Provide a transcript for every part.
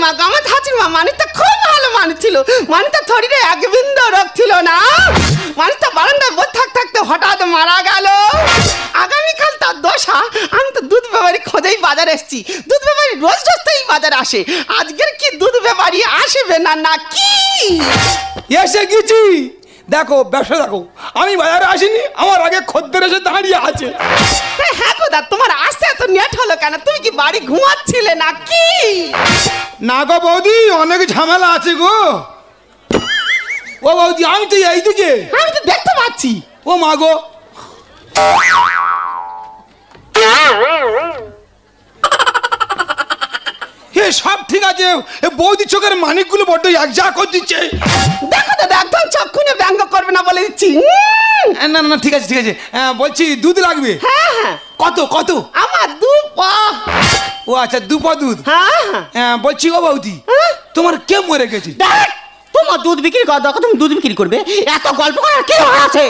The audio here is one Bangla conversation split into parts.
মা আমার ঠাকুর মা মানুষটা খুব ভালো মানুষ ছিল। মানুষটা শরীরে এক বিন্দু রোগ ছিল না। মানুষটা বারান্দায় বসে থাকতে হঠাৎ মারা গেল। আগামীকাল তার দশা। আমি তো দুধ ব্যাপারী খোঁজেই বাজারে এসেছি। দুধ ব্যাপারী রোজ রোজ তো এই বাজারে আসে। আজকের কি দুধ ব্যাপারী আসবে না নাকি? এসে গেছি। দেখো ব্যবসা দেখো, আমি বাজারে আসিনি, আমার আগে খদ্দের এসে দাঁড়িয়ে আছে। হ্যাঁ গোদা, তোমার আসতে এত নেট হলো কেন? তুমি কি বাড়ি ঘুমাচ্ছিলে নাকি? না গো বৌদি, অনেক ঝামেলা আছে গো। ও বৌদি, আমি তো এইদিকে। আমি তো দেখতে পাচ্ছি। ও মা গো, সব ঠিক আছে, বৌদি চোখের মানিকগুলো বড্ড এক যা করে দিচ্ছে। দেখো দাদা, একদম চক্ষুনে ব্যঙ্গ করবে না বলে দিচ্ছি। না না ঠিক আছে ঠিক আছে, বলছি দুধ লাগবে। হ্যাঁ হ্যাঁ। কত কত? আমার দু পা। ও আচ্ছা, 2 পা দুধ। হ্যাঁ বলছি ও বৌদি, তোমার কে মরে গেছে? দেখ, তোমার দুধ বিক্রি কর, দেখো তুমি দুধ বিক্রি করবে, এত গল্প করার কি আছে?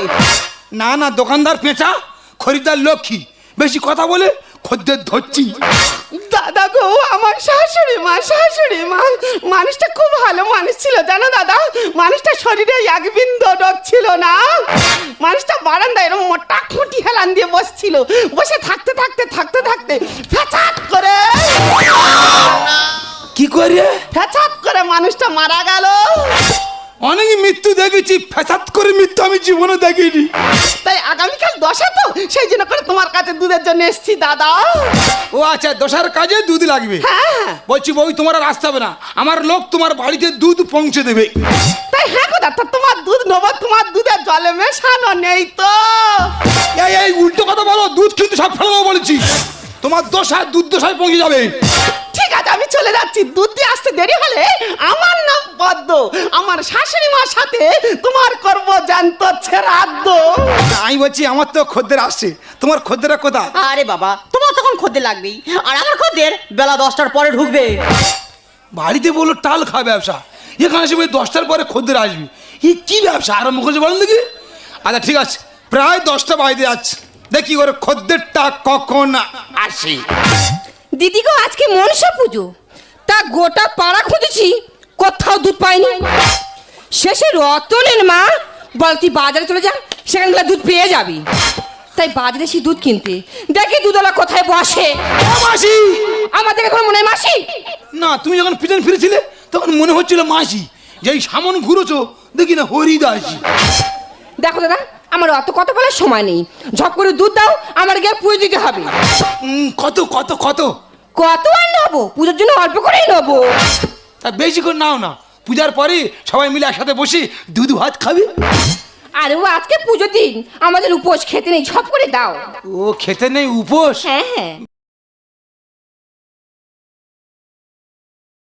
না না, দোকানদার পেঁচা, খরিদ্দার লক্ষ্মী, বেশি কথা বলে খদ্দের ধরছি। দাদা গো, আমার শাশুড়ি মা মানুষটা খুব ভালো মানুষ ছিল জানো দাদা। মানুষটা শরীরে এক বিন্দু রোগ ছিল না। মানুষটা বারান্দায় এরকম মোটা খুঁটি হেলান দিয়ে বসছিল। বসে থাকতে ফ্যাচাত করে কি করে? ফ্যাচাত করে মানুষটা মারা গেল। অনেক মৃত্যু দেখেছি, ফ্যাসাদ করে মৃত্যু আমি জীবনে দেখিনি। তাই আগামীকাল দশা তো, সেই জন্য করে তোমার কাছে দুধের জন্য এসেছি দাদা। ও আচ্ছা, দশার কাজে দুধ লাগবে। হ্যাঁ বলছি বই, তোমার আর আসতে হবে না, আমার লোক তোমার বাড়িতে দুধ পৌঁছে দেবে। তাই হ্যাঁ গো দাদা, তোমার দুধ নেবো, তোমার দুধের জলে মেশানো নেই তো। এই উল্টো কথা বলো, দুধ কিন্তু সব ফেলে দেবো বলেছি। তোমার দশায় দুধ দশায় পৌঁছে যাবে। ঠিক আছে, আমি চলে যাচ্ছি। দুধ দিয়ে আসতে দেরি হলে আমার নাম পদ্ম। আমার শাশুড়ি মার সাথে তোমার করবো জ্যান্ত শ্রাদ্ধ। আমি বলছি, আমার তো খদ্দের আসছে, তোমার খদ্দেরা কোথা? আরে বাবা, তোমার তখন খদ্দের লাগবেই, আর আমার খদ্দের বেলা 10টার পরে ঢুকবে। বাড়িতে বললো টাল খাওয়া ব্যবসা, এখানে এসে 10টার পরে খদ্দের আসবে। কি ব্যবসা আরম্ভ করেছে বলেন দেখি? আচ্ছা ঠিক আছে, প্রায় 10টা বাজতে যাচ্ছে, দেখি ওর খদ্দেরটা কখন আসে। দিদি গো, আজকে মনসা পুজো, তা গোটা পাড়া খুঁজেছি, কোথাও দুধ পাইনি। শেষে রতনের মা বল, তুই বাজারে চলে যা, সেখানে গেলে দুধ পেয়ে যাবি। তাই বাজারে এসে দুধ কিনতে, দেখি দুধওয়ালা কোথায় বসে। মাসি, আমাদের এখন মনে হয় মাসি। না, তুমি যখন পিছন ফিরেছিলে তখন মনে হচ্ছিল মাসি, যেই সামন ঘুরেছো দেখি না হরিদাসী। দেখো দাদা, আমার অত কথা বলার সময় নেই, ঝপ করে দুধ দাও, আমার গিয়ে পুজো দিতে হবে। কত কত কত? কত আর নেবো, পুজোর জন্য অল্প করেই নেবো। তা বেশি করে নাও না, পূজার পরে সবাই মিলে একসাথে বসে দুধ ভাত খাবে। আরে ও আজকে পুজোর দিন, আমাদের উপোস, খেতে নেই, ঝপ করে দাও। ও খেতে নেই উপোস? হ্যাঁ হ্যাঁ।